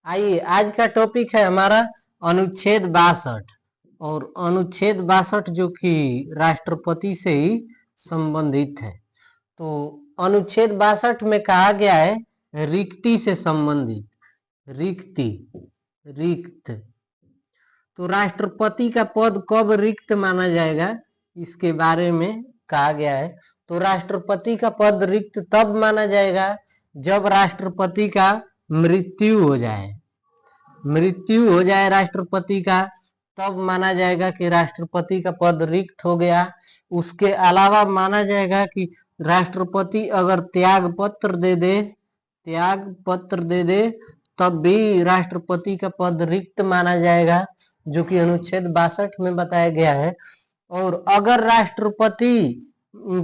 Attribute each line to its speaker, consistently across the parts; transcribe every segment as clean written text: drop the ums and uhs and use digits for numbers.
Speaker 1: आइए, आज का टॉपिक है हमारा अनुच्छेद 62। और अनुच्छेद 62 जो कि राष्ट्रपति से ही संबंधित है। तो अनुच्छेद 62 में कहा गया है रिक्ति से संबंधित। रिक्ति, रिक्त। तो राष्ट्रपति का पद कब रिक्त माना जाएगा, इसके बारे में कहा गया है। तो राष्ट्रपति का पद रिक्त तब माना जाएगा जब राष्ट्रपति का मृत्यु हो जाए। मृत्यु हो जाए राष्ट्रपति का, तब माना जाएगा कि राष्ट्रपति का पद रिक्त हो गया। उसके अलावा माना जाएगा कि राष्ट्रपति अगर त्याग पत्र दे दे तब भी राष्ट्रपति का पद रिक्त माना जाएगा, जो कि अनुच्छेद 62 में बताया गया है। और अगर राष्ट्रपति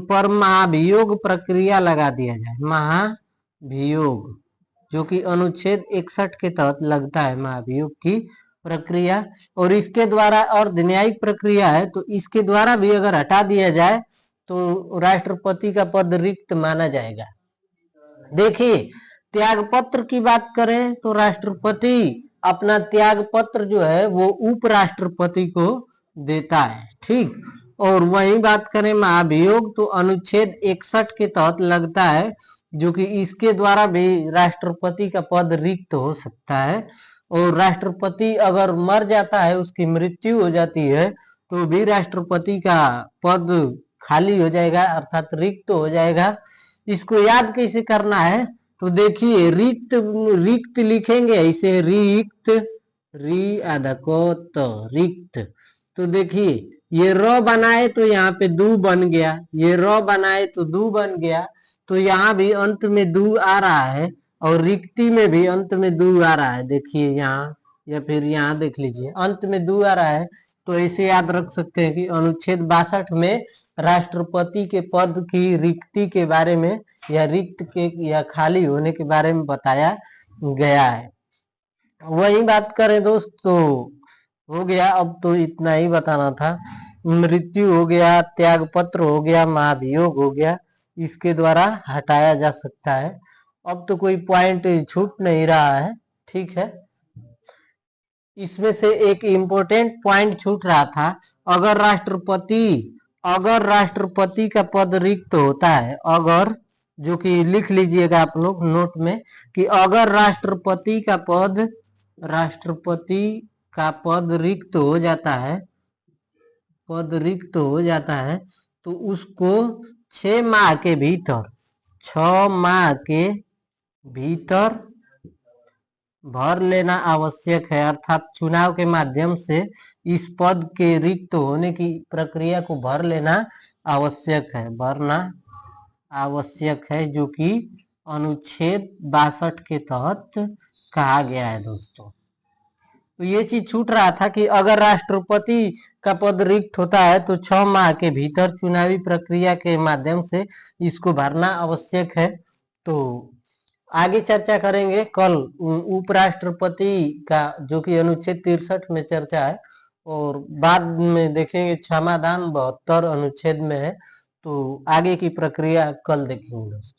Speaker 1: पर महाभियोग प्रक्रिया लगा दिया जाए, महाभियोग, जो कि अनुच्छेद 61 के तहत लगता है महाभियोग की प्रक्रिया, और इसके द्वारा और न्यायिक प्रक्रिया है, तो इसके द्वारा भी अगर हटा दिया जाए तो राष्ट्रपति का पद रिक्त माना जाएगा। देखिए, त्याग पत्र की बात करें तो राष्ट्रपति अपना त्याग पत्र जो है वो उपराष्ट्रपति को देता है, ठीक। और वही बात करें महाभियोग, तो अनुच्छेद 61 के तहत लगता है, जो कि इसके द्वारा भी राष्ट्रपति का पद रिक्त हो सकता है। और राष्ट्रपति अगर मर जाता है, उसकी मृत्यु हो जाती है, तो भी राष्ट्रपति का पद खाली हो जाएगा, अर्थात रिक्त हो जाएगा। इसको याद कैसे करना है, तो देखिए, रिक्त रिक्त लिखेंगे ऐसे, रिक्त, री आधा को तो रिक्त। तो देखिए, ये र बनाए तो यहाँ पे दू बन गया, ये र बनाए तो दू बन गया, तो यहाँ भी अंत में दू आ रहा है, और रिक्ति में भी अंत में दू आ रहा है। देखिए यहाँ, या फिर यहाँ देख लीजिए, अंत में दू आ रहा है। तो ऐसे याद रख सकते हैं कि अनुच्छेद 62 में राष्ट्रपति के पद की रिक्ति के बारे में, या रिक्त के या खाली होने के बारे में बताया गया है। वही बात करें दोस्त, तो हो गया, अब तो इतना ही बताना था। मृत्यु हो गया, त्याग पत्र हो गया, महाभियोग हो गया, इसके द्वारा हटाया जा सकता है। अब तो कोई पॉइंट छूट नहीं रहा है, ठीक है। इसमें से एक इम्पोर्टेंट पॉइंट छूट रहा था, अगर राष्ट्रपति का पद रिक्त होता है, अगर, जो कि लिख लीजिएगा आप लोग नोट में, कि अगर राष्ट्रपति का पद रिक्त हो जाता है, तो उसको 6 माह के भीतर भर लेना आवश्यक है। अर्थात चुनाव के माध्यम से इस पद के रिक्त होने की प्रक्रिया को भर लेना भरना आवश्यक है, जो कि अनुच्छेद 62 के तहत कहा गया है दोस्तों। तो ये चीज छूट रहा था कि अगर राष्ट्रपति का पद रिक्त होता है तो 6 माह के भीतर चुनावी प्रक्रिया के माध्यम से इसको भरना आवश्यक है। तो आगे चर्चा करेंगे कल उपराष्ट्रपति का, जो कि अनुच्छेद 63 में चर्चा है, और बाद में देखेंगे क्षमादान 72 अनुच्छेद में है। तो आगे की प्रक्रिया कल देखेंगे दोस्तों।